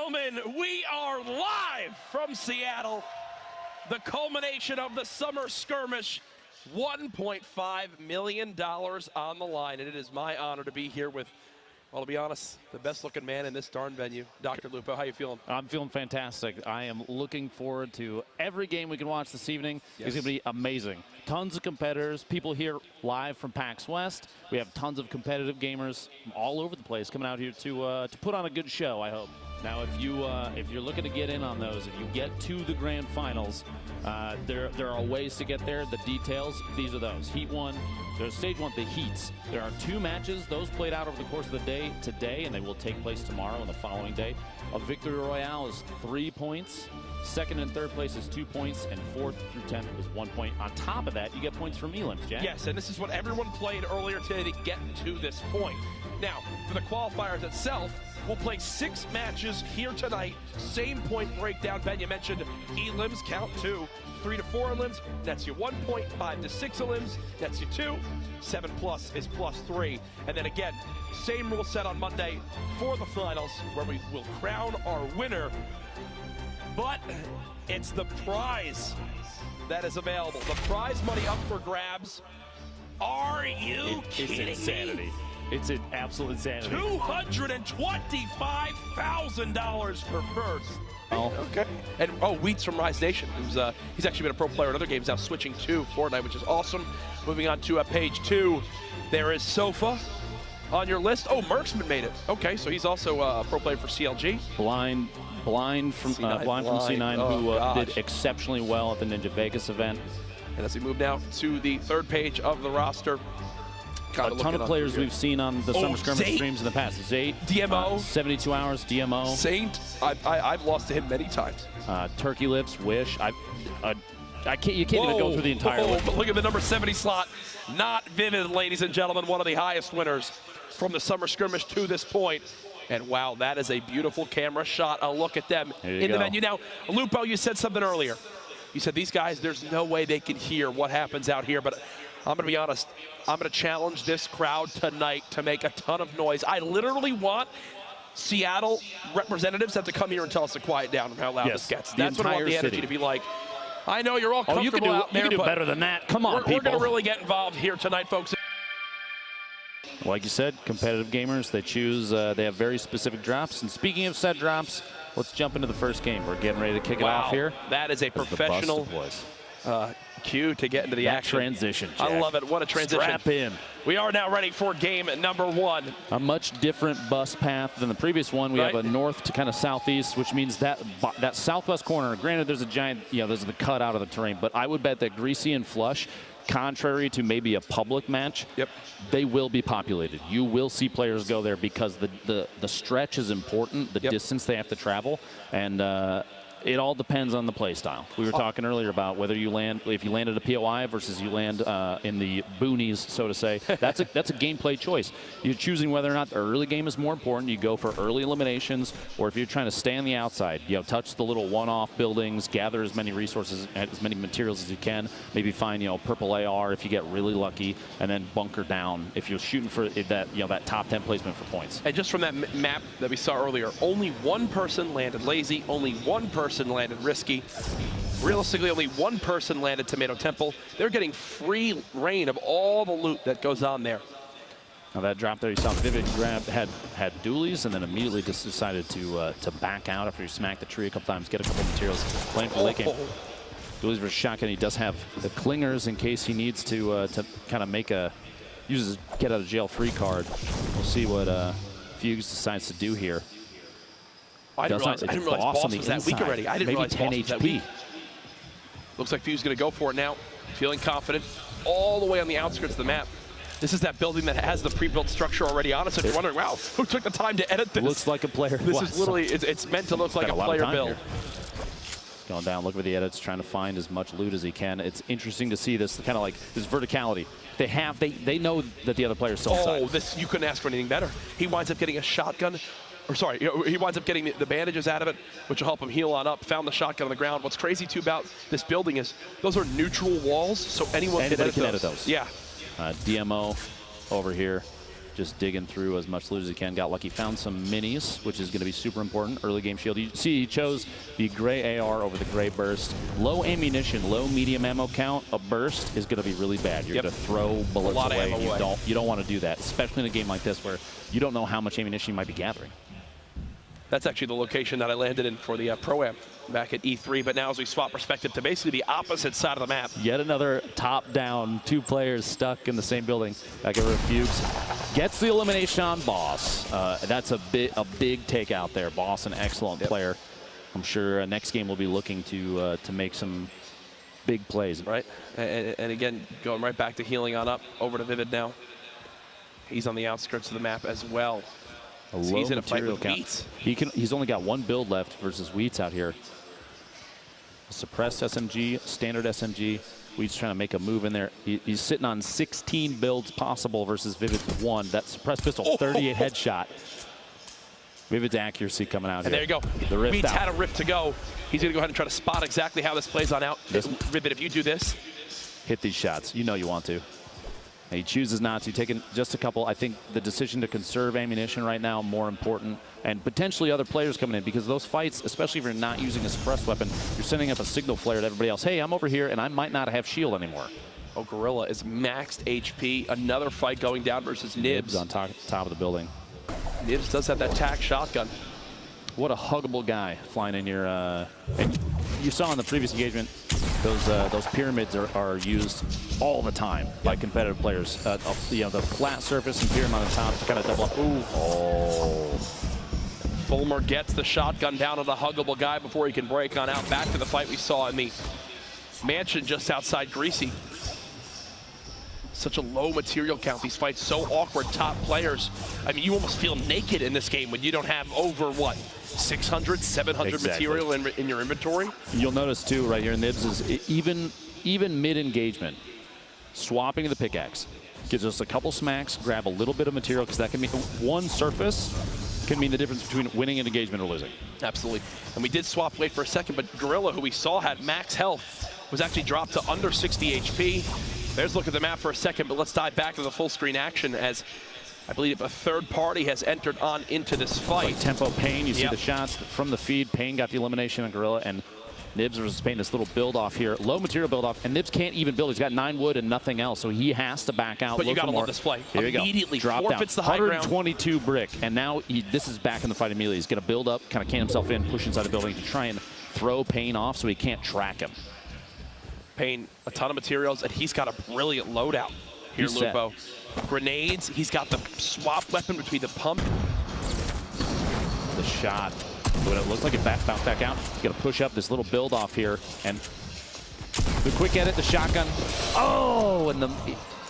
gentlemen, we are live from Seattle. The culmination of the summer skirmish. $1.5 million on the line, and it is my honor to be here with, well, to be honest, the best-looking man in this darn venue, Dr. Lupo. How you feeling? I'm feeling fantastic. I am looking forward to every game we can watch this evening. Yes. It's going to be amazing. Tons of competitors, people here live from PAX West. We have tons of competitive gamers from all over the place coming out here to put on a good show, I hope. Now, if you're looking to get in on those, if you get to the grand finals, there are ways to get there. The details, these are those. Heat 1, there's stage 1, the heats. There are 2 matches. Those played out over the course of the day today, and they will take place tomorrow and the following day. A victory royale is 3 points. Second and third place is 2 points, and 4th through 10th is 1 point. On top of that, you get points from elims, Jack. Yes, and this is what everyone played earlier today to get to this point. Now, for the qualifiers itself, we'll play 6 matches here tonight. Same point breakdown. Ben, you mentioned elims count 2. 3 to 4 elims, that's your 1 point. 5 to 6 elims, that's your 2. 7 plus is plus 3. And then again, same rule set on Monday for the finals, where we will crown our winner. But it's the prize that is available. The prize money up for grabs. Are you kidding It's insanity. me? It's an absolute insanity. $225,000 for first. Oh. Okay. And Wheats from Rise Nation, he's actually been a pro player in other games, now switching to Fortnite, which is awesome. Moving on to page 2, there is Sofa on your list. Oh, Merksman made it. Okay, so he's also a pro player for CLG. Blind from C9, who did exceptionally well at the Ninja Vegas event. And as we move now to the 3rd page of the roster, a ton of players we've seen on the Summer Skirmish streams in the past. Zate, DMO, 72 hours, DMO. Saint, I've lost to him many times. Turkey Lips, Wish. You can't even go through the entire list. But look at the number 70 slot. Not Vivid, ladies and gentlemen, one of the highest winners from the Summer Skirmish to this point. And wow, that is a beautiful camera shot. A look at them in the venue. Now, Lupo, you said something earlier. You said these guys, there's no way they can hear what happens out here, but I'm going to be honest. I'm going to challenge this crowd tonight to make a ton of noise. I literally want Seattle representatives to come here and tell us to quiet down from how loud this gets. That's what I want the energy to be like. I know you're all comfortable out there, you can do better than that. Come on, people. We're going to really get involved here tonight, folks. Like you said, competitive gamers, they choose, they have very specific drops. And speaking of said drops, let's jump into the first game. We're getting ready to kick it off here. That is a professional cue to get into the action. Transition, Jack. I love it. What a transition. Strap in. We are now ready for game number 1. A much different bus path than the previous one. We have a north to kind of southeast, which means that southwest corner, granted there's a giant, there's the cut out of the terrain, but I would bet that Greasy and Flush, contrary to maybe a public match, they will be populated. You will see players go there because the stretch is important, the distance they have to travel, and it all depends on the play style. We were talking earlier about whether you land, if you land at a POI versus you land in the boonies, so to say. That's a gameplay choice. You're choosing whether or not the early game is more important. You go for early eliminations, or if you're trying to stay on the outside, touch the little one-off buildings, gather as many resources, as many materials as you can. Maybe find purple AR if you get really lucky, and then bunker down if you're shooting for that that top 10 placement for points. And just from that map that we saw earlier, only one person landed lazy, only one person landed risky. Realistically, only one person landed Tomato Temple. They're getting free reign of all the loot that goes on there. Now that drop there, you saw Vivid had dualies and then immediately just decided to back out after he smacked the tree a couple times, get a couple materials, playing for late game. Dualies versus shotgun. He does have the clingers in case he needs to kind of make use his get out of jail free card. We'll see what Fugues decides to do here. I didn't realize Boss was that weak already. I didn't realize 10 Boss was that weak. Looks like Fugues is going to go for it now. Feeling confident all the way on the outskirts of the map. This is that building that has the pre-built structure already on it. So if you're wondering, wow, who took the time to edit this? Looks like a player. This is literally, it's meant to look like a player build. Going down, look for the edits, trying to find as much loot as he can. It's interesting to see this kind of like this verticality. They know that the other player's still inside. Oh, you couldn't ask for anything better. He winds up getting a shotgun. Or sorry, he winds up getting the bandages out of it, which will help him heal on up. Found the shotgun on the ground. What's crazy too about this building is those are neutral walls, so anybody can edit those. Yeah. DMO over here. just digging through as much loot as he can. Got lucky, found some minis, which is going to be super important. Early game shield. You see, he chose the gray AR over the gray burst. Low ammunition, low medium ammo count. A burst is going to be really bad. You're going to throw bullets away. And you don't want to do that, especially in a game like this where you don't know how much ammunition you might be gathering. That's actually the location that I landed in for the Pro-Am back at E3, but now as we swap perspective to basically the opposite side of the map. Yet another top-down, 2 players stuck in the same building. Back over to Fuchs. Gets the elimination on Boss. That's a big takeout there. Boss, an excellent player. I'm sure next game we'll be looking to make some big plays. Right, and again, going right back to healing on up, over to Vivid now. He's on the outskirts of the map as well. A so low he's in a fight with count. Wheats. He's only got 1 build left versus Wheats out here. A suppressed SMG, standard SMG. Wheats trying to make a move in there. He's sitting on 16 builds possible versus Vivid's 1. That suppressed pistol, 38 headshot. Vivid's accuracy coming out and here. There you go. Wheats had a rift to go. He's going to go ahead and try to spot exactly how this plays on out. Vivid, if you do this. Hit these shots. You know you want to. And he chooses not to. Taking just a couple. I think the decision to conserve ammunition right now more important, and potentially other players coming in, because those fights, especially if you're not using a suppressed weapon, you're sending up a signal flare to everybody else. Hey, I'm over here, and I might not have shield anymore. Oh, Gorilla is maxed HP. Another fight going down versus Nibs. On top of the building. Nibs does have that tac shotgun. What a huggable guy flying in here. And you saw in the previous engagement, those pyramids are used all the time by competitive players. You know, the flat surface and pyramid on the top to kind of double up. Ooh. Oh. Fulmer gets the shotgun down on the huggable guy before he can break on out. Back to the fight we saw in the mansion just outside Greasy. Such a low material count. These fights so awkward. Top players. I mean, you almost feel naked in this game when you don't have over, what, 600, 700 material in your inventory? You'll notice, too, right here, Nibs is even mid-engagement, swapping to the pickaxe. Gives us a couple smacks, grab a little bit of material, because that can mean one surface can mean the difference between winning an engagement or losing. Absolutely. And we did swap late for a second, but Gorilla, who we saw had max health, was actually dropped to under 60 HP. There's a look at the map for a second, but let's dive back to the full screen action as I believe a third party has entered on into this fight. Like tempo Payne, you see the shots from the feed. Payne got the elimination on Gorilla, and Nibs versus Payne, this little build off here. Low material build off, and Nibs can't even build. He's got 9 wood and nothing else, so he has to back out. But you gotta love this play. Here Immediately forfeits the high ground. 122 brick, and now this is back in the fight immediately. He's gonna build up, kind of can himself in, push inside the building to try and throw Payne off so he can't track him. Payne, a ton of materials, and he's got a brilliant loadout here, Lupo. Grenades, he's got the swap weapon between the pump. The shot, when it looks like it bounced back out, you gotta push up this little build off here, and the quick edit, the shotgun. Oh, and the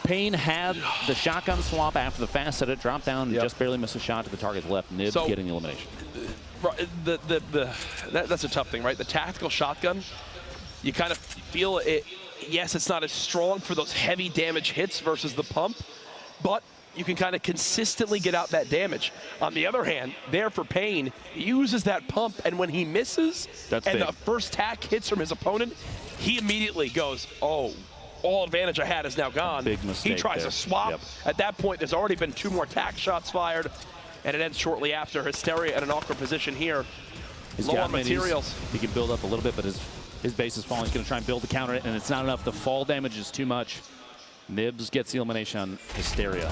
Payne had the shotgun swap after the fast edit, dropped down, and just barely missed a shot to the target's left. Nibs getting the elimination. That's a tough thing, right? The tactical shotgun, you kind of feel it. Yes, it's not as strong for those heavy damage hits versus the pump, but you can kind of consistently get out that damage. On the other hand, there for Payne, he uses that pump, and when he misses, the first tack hits from his opponent, he immediately goes, oh, all advantage I had is now gone. Big mistake. He tries to swap. At that point, there's already been 2 more tack shots fired, and it ends shortly after. Hysteria at an awkward position here. He's low on materials. He can build up a little bit, but his base is falling. He's going to try and build the counter, and it's not enough. The fall damage is too much. Nibs gets the elimination on Hysteria.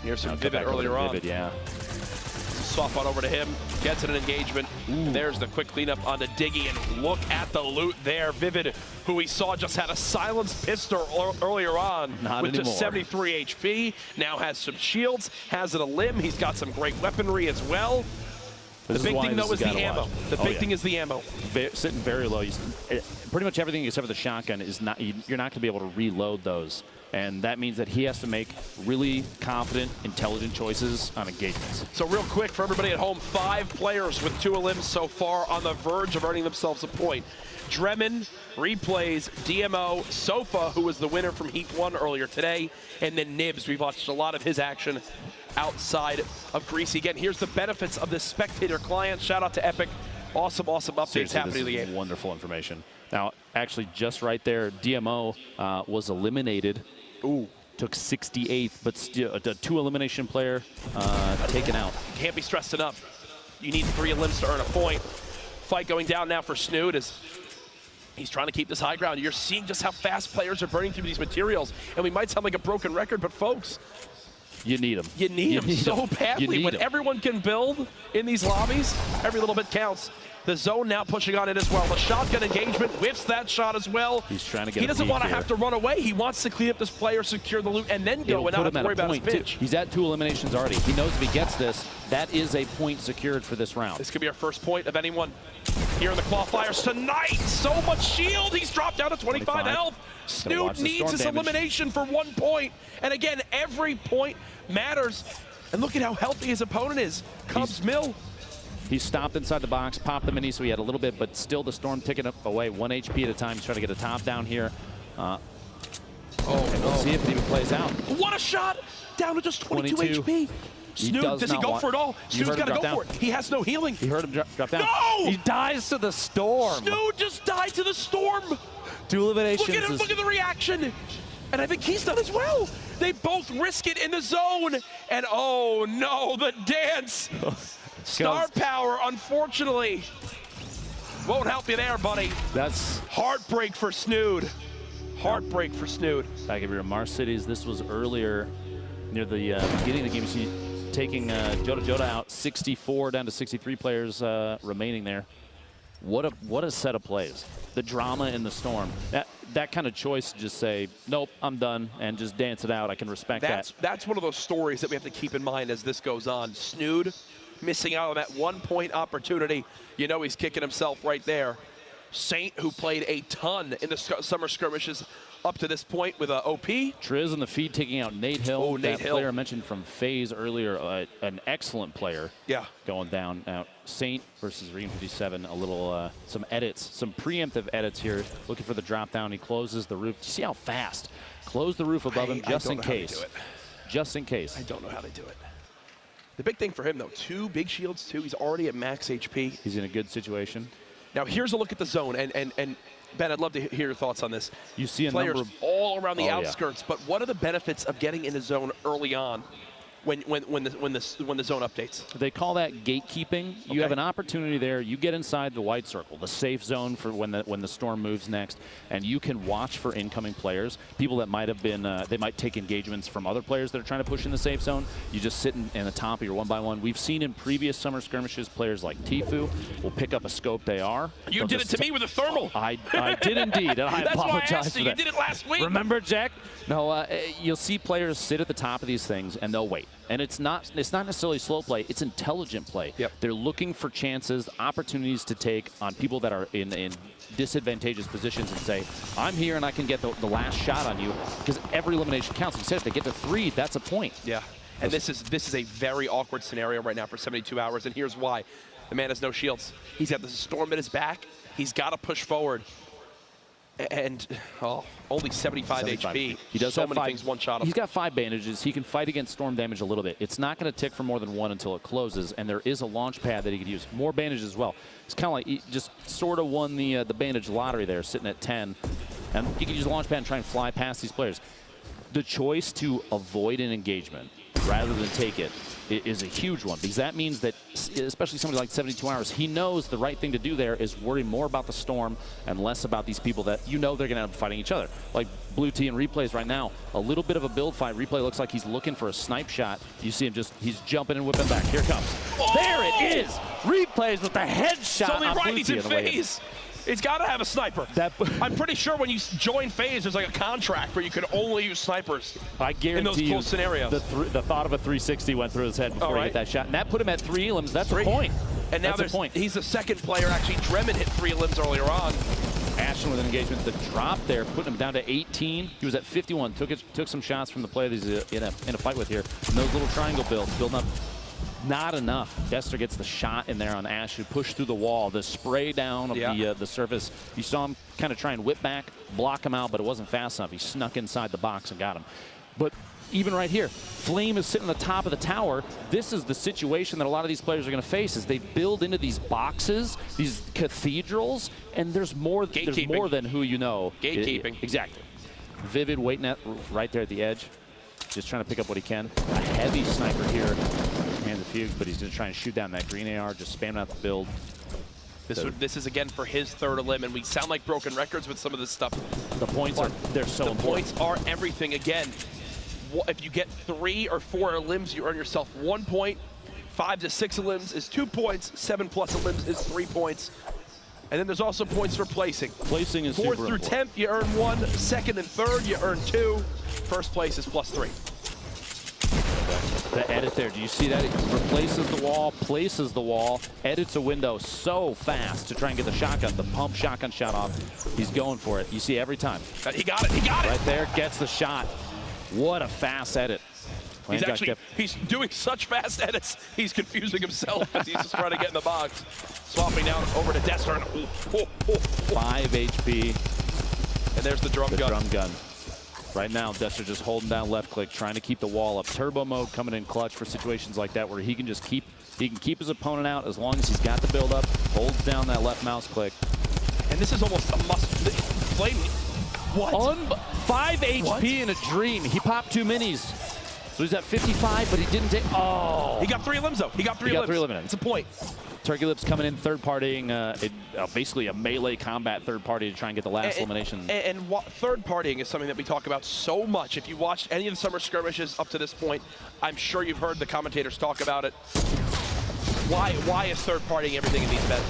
Here's some Vivid earlier on. Vivid, yeah. Swap on over to him, gets an engagement. There's the quick cleanup on the Diggy, and look at the loot there. Vivid, who we saw just had a silenced pistol earlier on with just 73 HP, now has some shields, has a limb. He's got some great weweaponry as well. The big thing, though, is the ammo. The big thing is the ammo. Sitting very low. Pretty much everything except for the shotgun is not. You're not going to be able to reload those, and that means that he has to make really confident, intelligent choices on engagements. So real quick for everybody at home, 5 players with 2 limbs so far on the verge of earning themselves a point. Dremin, Replays, DMO, Sofa, who was the winner from Heat 1 earlier today, and then Nibs. We've watched a lot of his action outside of Greasy. Again, here's the benefits of this spectator client. Shout out to Epic. Awesome updates Seriously, happening in the game. Wonderful information. Now, actually, just right there, DMO was eliminated took 68th, but still a 2 elimination player taken out. Can't be stressed enough. You need 3 elims to earn a point. Fight going down now for Snood as he's trying to keep this high ground. You're seeing just how fast players are burning through these materials, and we might sound like a broken record, but folks, you need them. You need them so badly. When everyone can build in these lobbies, every little bit counts. The zone now pushing on it as well. The shotgun engagement whiffs that shot as well. He's trying to get. He doesn't want to have to run away. He wants to clean up this player, secure the loot, and then go and not have to worry about his pitch. He's at 2 eliminations already. He knows if he gets this, that is a point secured for this round. This could be our first point of anyone here in the qualifiers tonight. So much shield. He's dropped down to 25 health. Snood needs his elimination for 1 point. And again, every point matters. And look at how healthy his opponent is. Cubs Mill. He stopped inside the box, popped the mini, so he had a little bit, but still the Storm taking it away 1 HP at a time. He's trying to get a top down here. We'll see if it even plays out. What a shot! Down to just 22 HP. Snood, does he go for it all? Snood's got to go for it. He has no healing. He heard him drop down. No! He dies to the Storm. Snood just died to the Storm. 2 eliminations. Look at him, look at the reaction. And I think he's done as well. They both risk it in the zone. And oh no, the dance. Star power, unfortunately, won't help you there, buddy. That's heartbreak for Snood. Heartbreak for Snood. Back over here, Mars Cities. This was earlier near the beginning of the game. You see taking Jota out, 64 down to 63 players remaining there. What a set of plays. The drama in the Storm. That kind of choice to just say, nope, I'm done, and just dance it out. I can respect that. That's one of those stories that we have to keep in mind as this goes on. Snood missing out on that 1 point opportunity. You know he's kicking himself right there. Saint, who played a ton in the summer skirmishes up to this point with OP. Triz in the feed taking out Nate Hill. Oh, Nate Hill. Player I mentioned from FaZe earlier, an excellent player. Yeah. Going down. Now, Saint versus Ream 57, a little, some edits, some preemptive edits here. Looking for the drop down. He closes the roof. See how fast? Close the roof above him just in case. Just in case. I don't know how they do it. The big thing for him, though, 2 big shields, too. He's already at max HP. He's in a good situation. Now, here's a look at the zone. And Ben, I'd love to hear your thoughts on this. You see a players number of all around the outskirts, but what are the benefits of getting in the zone early on when the zone updates? They call that gatekeeping. You have an opportunity there. You get inside the white circle, the safe zone for when the Storm moves next, and you can watch for incoming players. People that might have been, they might take engagements from other players that are trying to push in the safe zone. You just sit in the top of your 1-by-1. We've seen in previous summer skirmishes, players like Tfue will pick up a scoped AR. You did it to me with a thermal. I did indeed, and I apologize for that. You did it last week. Remember, Jack? No, you'll see players sit at the top of these things, and they'll wait. And it's not necessarily slow play, it's intelligent play. Yep. They're looking for chances, opportunities to take on people that are in disadvantageous positions and say, I'm here and I can get the last shot on you, because every elimination counts. You said if they get to 3, that's a point. Yeah. And this is a very awkward scenario right now for 72 hours, and here's why. The man has no shields. He's got the Storm at his back. He's got to push forward. And only 75 HP. He does so have many 5 things one-shot him. He's got 5 bandages. He can fight against Storm damage a little bit. It's not going to tick for more than 1 until it closes, and there is a launch pad that he could use. More bandages as well. It's kind of like he just sort of won the bandage lottery there, sitting at 10. And he can use the launch pad and try and fly past these players. The choice to avoid an engagement rather than take it is a huge one, because that means that, especially somebody like 72 Hours, he knows the right thing to do there is worry more about the Storm and less about these people that you know they're going to end up fighting each other. Like Blue T and Replays right now, a little bit of a build fight. Replay looks like he's looking for a snipe shot. You see him he's jumping and whipping back. Here it comes. Oh! There it is! Replays with the headshot. So on right, he's in FaZe. He's got to have a sniper. I'm pretty sure when you join FaZe, there's like a contract where you can only use snipers. I guarantee in those close scenarios. The thought of a 360 went through his head before he hit that shot, and that put him at 3 elims. That's a point. And now he's the second player. Actually, Dremon hit 3 elims earlier on. Ashton with an engagement. The drop there, putting him down to 18. He was at 51. Took some shots from the player that he's in a fight with here. And those little triangle builds building up. Not enough. Dester gets the shot in there on Ash, who pushed through the wall. The spray down of the surface. You saw him kind of try and whip back, block him out, but it wasn't fast enough. He snuck inside the box and got him. But even right here, Flame is sitting on the top of the tower. This is the situation that a lot of these players are going to face, is they build into these boxes, these cathedrals, and there's more than who you know. Gatekeeping. Exactly. Vivid waiting right there at the edge. just trying to pick up what he can. A heavy sniper here, hands a few, but he's going to try and shoot down that green AR, just spamming out the build. This is again for his third elim, and we sound like broken records with some of this stuff. The points they're so important. The points are everything. Again, if you get 3 or 4 elims, you earn yourself 1 point. 5 to 6 elims is 2 points. 7+ elims is 3 points. And then there's also points for placing. Placing is 4th through 10th, you earn 1. 2nd and 3rd, you earn 2. First place is +3. The edit there, do you see that? It replaces the wall, places the wall, edits a window so fast to try and get the shotgun, the pump shotgun shot off. He's going for it. You see every time. He got it, he got it! Right there, gets the shot. What a fast edit. He's doing such fast edits, he's confusing himself as he's just trying to get in the box. Swapping down over to Dester. 5 HP. And there's the drum gun. Drum gun. Right now, Dester just holding down left click, trying to keep the wall up. Turbo mode coming in clutch for situations like that where he can just keep his opponent out as long as he's got the build up, holds down that left mouse click. And this is almost a must. Flame. What? 5 HP in a dream. He popped 2 minis. So he's at 55, but he didn't take. Oh! He got 3 elims though. He got 3 elims. It's a point. Turkey Lips coming in third partying, basically a melee combat third party to try and get the last elimination. And third partying is something that we talk about so much. If you watched any of the summer skirmishes up to this point, I'm sure you've heard the commentators talk about it. Why is third partying everything in these bets?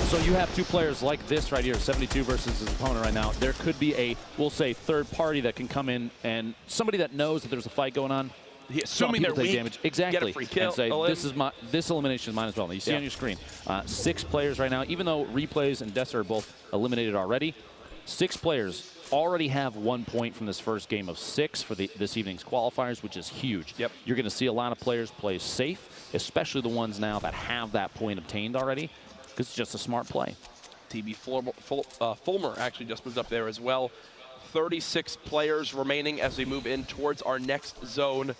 So you have 2 players like this right here, 72 versus his opponent right now. There could be a, we'll say, third party that can come in and somebody that knows that there's a fight going on. Assuming they're weak, damage. Exactly. Get a free kill. And say, this elimination is mine as well. You see on your screen, 6 players right now. Even though Replays and Dester are both eliminated already, 6 players already have 1 point from this first game of 6 for this evening's qualifiers, which is huge. Yep. You're going to see a lot of players play safe, especially the ones now that have that point obtained already, because it's just a smart play. TB Fulmer actually just moved up there as well. 36 players remaining as we move in towards our next zone.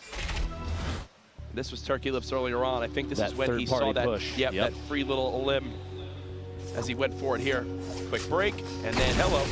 This was Turkey Lips earlier on. I think this is when he saw that, push. That free little elim as he went for it here. Quick break, and then hello.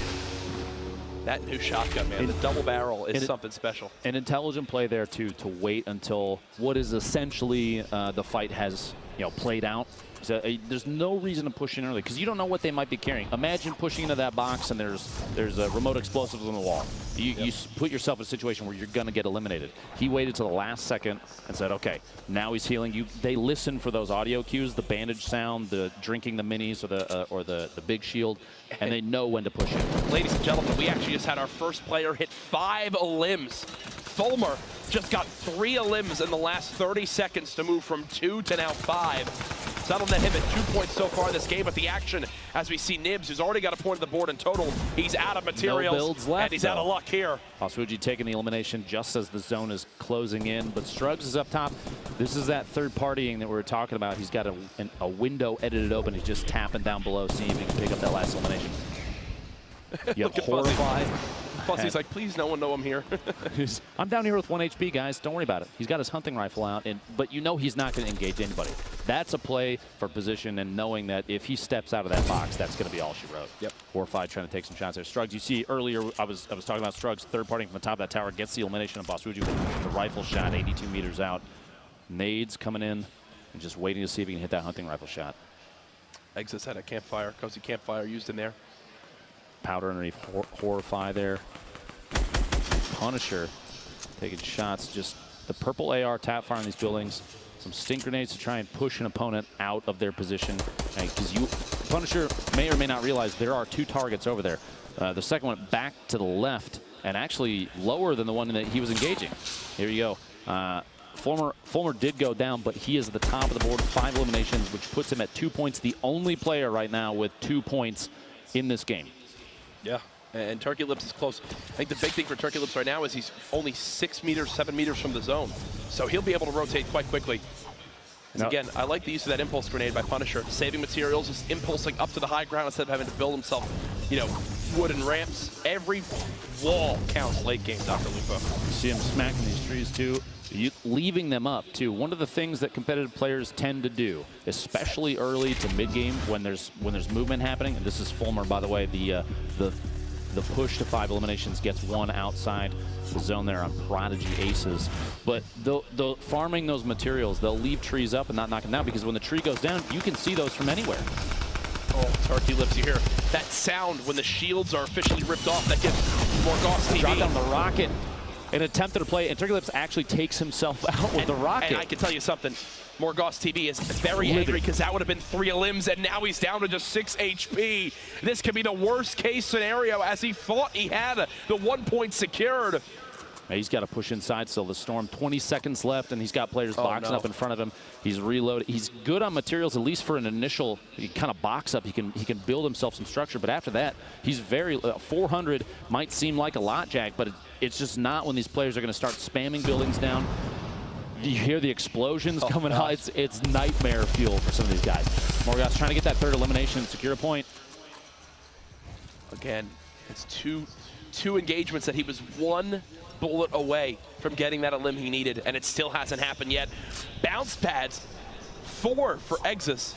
That new shotgun, man, the double barrel is something special. An intelligent play there, too, to wait until what is essentially the fight has played out. So, there's no reason to push in early because you don't know what they might be carrying. Imagine pushing into that box and there's remote explosives on the wall. You put yourself in a situation where you're going to get eliminated. He waited till the last second and said, okay, now he's healing. They listen for those audio cues, the bandage sound, the drinking the minis or the big shield, and they know when to push in. Ladies and gentlemen, we actually just had our first player hit 5 elims. Fulmer just got 3 elims in the last 30 seconds to move from 2 to now 5. So that'll net him at 2 points so far in this game. But the action, as we see Nibs, who's already got a point on the board in total, he's out of materials. No builds left, and he's out of luck here. Tfue taking the elimination just as the zone is closing in. But Strugs is up top. This is that third partying that we were talking about. He's got a window edited open. He's just tapping down below, seeing if he can pick up that last elimination. You have Horrified. Fuzzy's like, please, no one know I'm here. I'm down here with 1 HP, guys. Don't worry about it. He's got his hunting rifle out, but you know he's not going to engage anybody. That's a play for position and knowing that if he steps out of that box, that's going to be all she wrote. Yep. Horrified trying to take some shots there. Strugs, you see earlier, I was talking about Strugs, third partying from the top of that tower, gets the elimination of Tfue with the rifle shot 82 meters out. Nades coming in and just waiting to see if he can hit that hunting rifle shot. Exits at a campfire, cozy campfire used in there. Powder underneath Horrify there. Punisher taking shots. Just the purple AR tap fire on these buildings. Some stink grenades to try and push an opponent out of their position. Because Punisher may or may not realize there are 2 targets over there. The second one back to the left and actually lower than the one that he was engaging. Here you go. Fulmer did go down, but he is at the top of the board with 5 eliminations, which puts him at 2 points. The only player right now with 2 points in this game. Yeah, and Turkey Lips is close. I think the big thing for Turkey Lips right now is he's only 6 meters, 7 meters from the zone. So he'll be able to rotate quite quickly. And again, I like the use of that impulse grenade by Punisher. Saving materials, just impulsing up to the high ground instead of having to build himself, wooden ramps. Every wall counts late game, Dr. Lupo. See him smacking these trees too. Leaving them up too. One of the things that competitive players tend to do, especially early to mid game when there's movement happening. And this is Fulmer, by the way, the the push to 5 eliminations gets one outside the zone there on Prodigy Aces. But the farming those materials, they'll leave trees up and not knock them down, because when the tree goes down, you can see those from anywhere. Oh, Turkey Lips, you hear that sound when the shields are officially ripped off. That gives Morgoth TV. Dropped down the rocket and attempted to play, and Turkey Lips actually takes himself out with the rocket. And I can tell you something, Morgoth TV is very angry because that would have been 3 limbs, and now he's down to just 6 HP. This could be the worst case scenario, as he thought he had the 1 point secured. He's got to push inside still. The Storm, 20 seconds left, and he's got players boxing up in front of him. He's reloaded. He's good on materials, at least for an initial kind of box up. He can build himself some structure, but after that, he's very 400 might seem like a lot, Jack, but it's just not when these players are going to start spamming buildings down. You hear the explosions coming out. It's nightmare fuel for some of these guys. Morgoth's trying to get that 3rd elimination and secure a point. Again, it's two engagements that he was 1 bullet away from getting that elim he needed, and it still hasn't happened yet. Bounce pads, 4 for Exus.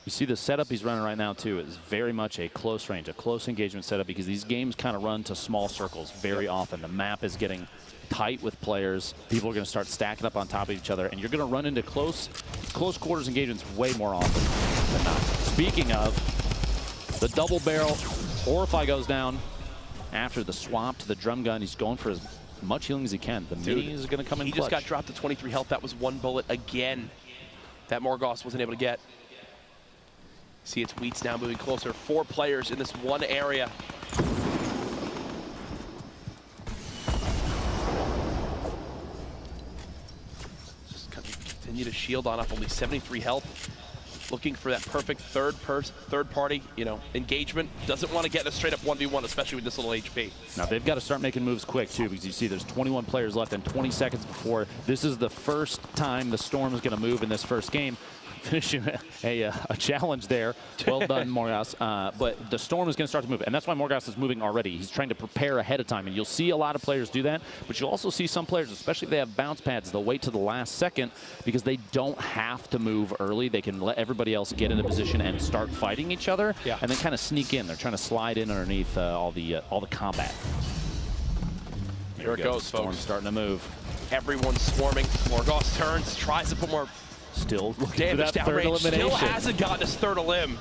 You see the setup he's running right now, too, is very much a close range, a close engagement setup, because these games kind of run to small circles very often. The map is getting tight with players. People are going to start stacking up on top of each other, and you're going to run into close quarters engagements way more often than not. Speaking of, the double barrel, Orify goes down after the swap to the drum gun. He's going for as much healing as he can. The mini is going to come in clutch. He just got dropped to 23 health. That was 1 bullet again that Morgoth wasn't able to get. See, it's Wheats now moving closer. 4 players in this one area. Just continue to shield on up, only 73 health. Looking for that perfect third party, engagement. Doesn't want to get a straight up 1v1, especially with this little HP. Now they've got to start making moves quick too, because you see there's 21 players left and 20 seconds before. This is the first time the Storm is going to move in this first game. Finishing a challenge there. Well done, Morgoth. But the Storm is going to start to move, and that's why Morgoth is moving already. He's trying to prepare ahead of time, and you'll see a lot of players do that, but you'll also see some players, especially if they have bounce pads, they'll wait to the last second because they don't have to move early. They can let everybody else get into position and start fighting each other, and then kind of sneak in. They're trying to slide in underneath all the combat. Here it goes, Storm folks. Starting to move. Everyone's swarming. Morgoth turns, tries to put more still damage down range. Still hasn't gotten his 3rd elim.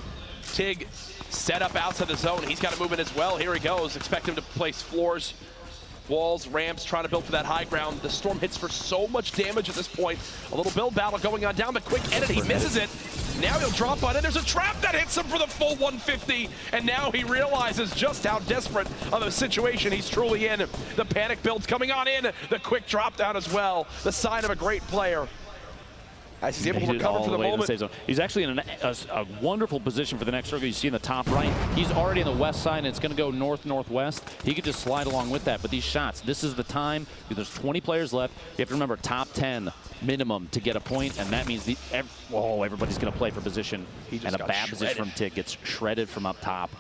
Tig set up outside the zone. He's got to move in as well. Here he goes. Expect him to place floors, walls, ramps, trying to build for that high ground. The Storm hits for so much damage at this point. A little build battle going on down the quick edit. He misses it. Now he'll drop on it. There's a trap that hits him for the full 150. And now he realizes just how desperate of a situation he's truly in. The panic build's coming on in. The quick drop down as well. The sign of a great player. As he's able to recover for the moment. He's actually in a wonderful position for the next circle. You see in the top right, he's already on the west side, and it's going to go north-northwest. He could just slide along with that. But these shots, this is the time. There's 20 players left. You have to remember, top 10 minimum to get a point, and that means everybody's going to play for position. And a bad position from Tig gets shredded from up top.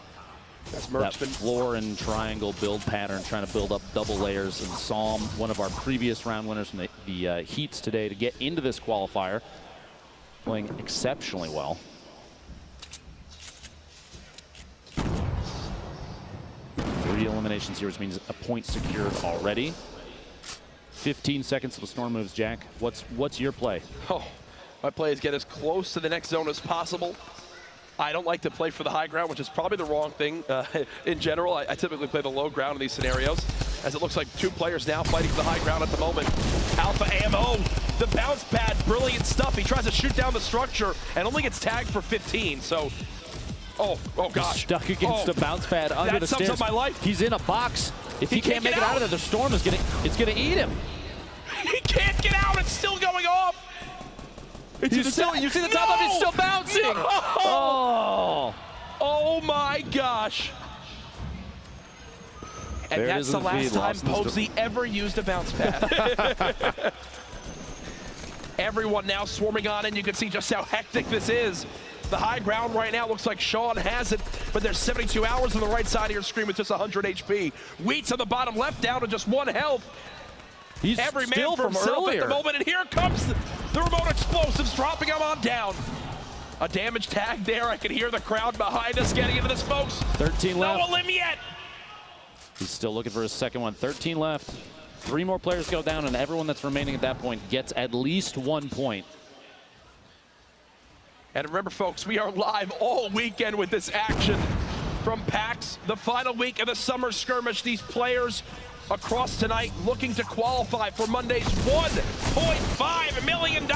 That floor and triangle build pattern, trying to build up double layers, and Psalm, one of our previous round winners from the heats today, to get into this qualifier, playing exceptionally well. Three eliminations here, which means a point secured already. 15 seconds till the Storm moves, Jack. What's your play? Oh, my play is get as close to the next zone as possible. I don't like to play for the high ground, which is probably the wrong thing in general. I typically play the low ground in these scenarios, as it looks like 2 players now fighting for the high ground at the moment. Alpha Ammo, the bounce pad, brilliant stuff. He tries to shoot down the structure and only gets tagged for 15, so... Oh gosh. He's stuck against a bounce pad under the stairs. That sums up my life. He's in a box. If he can't make it out of there, the Storm is gonna eat him. He can't get out, it's still going off. You see the top of it, he's still bouncing. No! Oh my gosh. And that's the last time Posey ever used a bounce pad. Everyone now swarming on in. You can see just how hectic this is. The high ground right now looks like Sean has it, but there's 72 hours on the right side of your screen with just 100 HP. Wheats on the bottom left down to just 1 health. He's every still man for himself at the moment, and here comes the remote explosives dropping him on down. A damage tag there. I can hear the crowd behind us getting into this, folks. 13 left. No elim yet. He's still looking for his second one. 13 left. 3 more players go down, and everyone that's remaining at that point gets at least 1 point. And remember, folks, we are live all weekend with this action from PAX, the final week of the summer skirmish. These players across tonight looking to qualify for Monday's $1.5 million.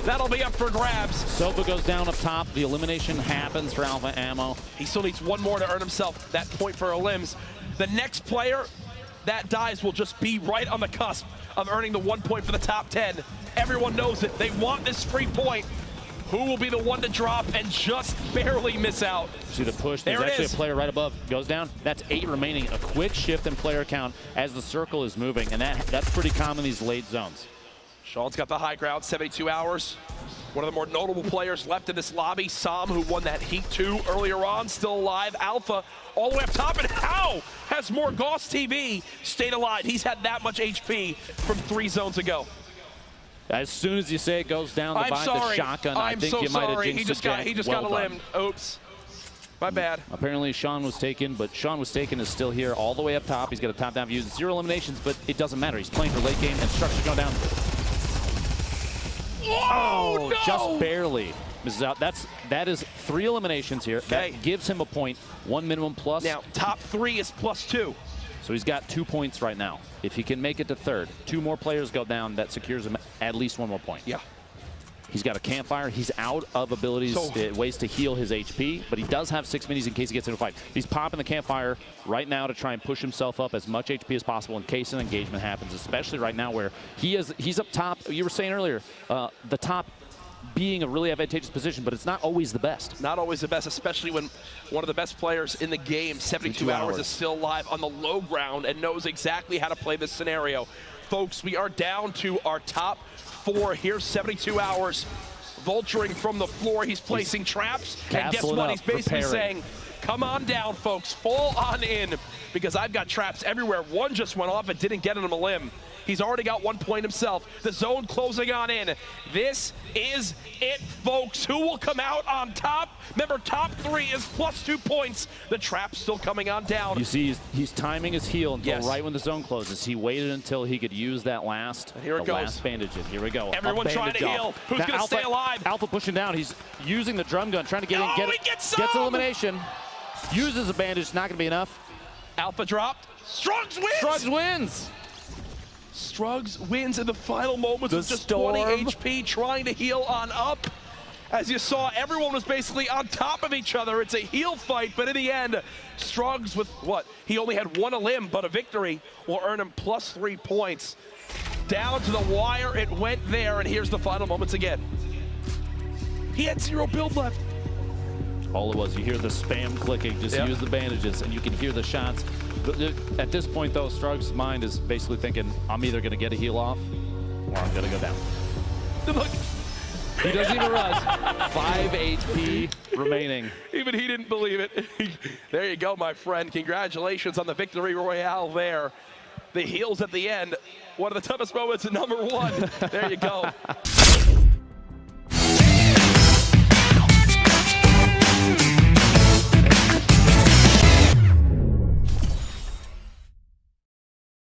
That'll be up for grabs. Sofa goes down up top. The elimination happens for Alpha Ammo. He still needs one more to earn himself that point for limbs. The next player that dies will just be right on the cusp of earning the 1 point for the top 10. Everyone knows it. They want this free point. Who will be the one to drop and just barely miss out? See the push. There's actually a player right above. Goes down. That's 8 remaining. A quick shift in player count as the circle is moving, and that's pretty common in these late zones. Sean's got the high ground, 72 hours. One of the more notable players left in this lobby. Sam, who won that Heat 2 earlier on, still alive. Alpha all the way up top, and how has more Gauss TV stayed alive? He's had that much HP from 3 zones ago. As soon as you say it goes down the shotgun, I think you might have jinxed He just got a limb. Oops. My bad. Apparently Sean was taken, but Sean was taken is still here all the way up top. He's got a top-down view. 0 eliminations, but it doesn't matter. He's playing for late game, and Structure going down. Oh, no! Just barely misses out. That is 3 eliminations here. Okay. That gives him a point. 1 minimum plus. Now, top 3 is +2. So he's got 2 points right now. If he can make it to third, 2 more players go down, that secures him at least 1 more point. Yeah. He's got a campfire. He's out of abilities, ways to heal his HP, but he does have 6 minis in case he gets into a fight. He's popping the campfire right now to try and push himself up as much HP as possible in case an engagement happens, especially right now where he's up top. You were saying earlier, the top being a really advantageous position, but it's not always the best. Not always the best, especially when one of the best players in the game, 72 hours, is still live on the low ground and knows exactly how to play this scenario. Folks, we are down to our top 4. Here's 72 hours. Vulturing from the floor. He's placing traps. And guess what? He's basically saying, come on down, folks. Fall on in, because I've got traps everywhere. One just went off and didn't get him a limb. He's already got 1 point himself. The zone closing on in. This is it, folks. Who will come out on top? Remember, top 3 is +2 points. The trap's still coming on down. You see, he's timing his heal until right when the zone closes. He waited until he could use that last bandage in. Here we go. Everyone trying to heal. Who's going to stay alive? Alpha pushing down. He's using the drum gun, trying to get in. Gets elimination. Uses a bandage. Not going to be enough. Alpha dropped. Strugs wins! Strugs wins! Strugs wins in the final moments with just 20 HP, trying to heal on up. As you saw, everyone was basically on top of each other. It's a heal fight, but in the end, Strugs with what? He only had 1 limb, but a victory will earn him +3 points. Down to the wire, it went there, and here's the final moments again. He had 0 build left. All it was, you hear the spam clicking, just use the bandages, and you can hear the shots. At this point, though, Strugs' mind is basically thinking, I'm either going to get a heal off, or I'm going to go down. Look. He doesn't even rush. 5 HP remaining. Even he didn't believe it. There you go, my friend. Congratulations on the victory royale there. The heals at the end. One of the toughest moments at #1. There you go.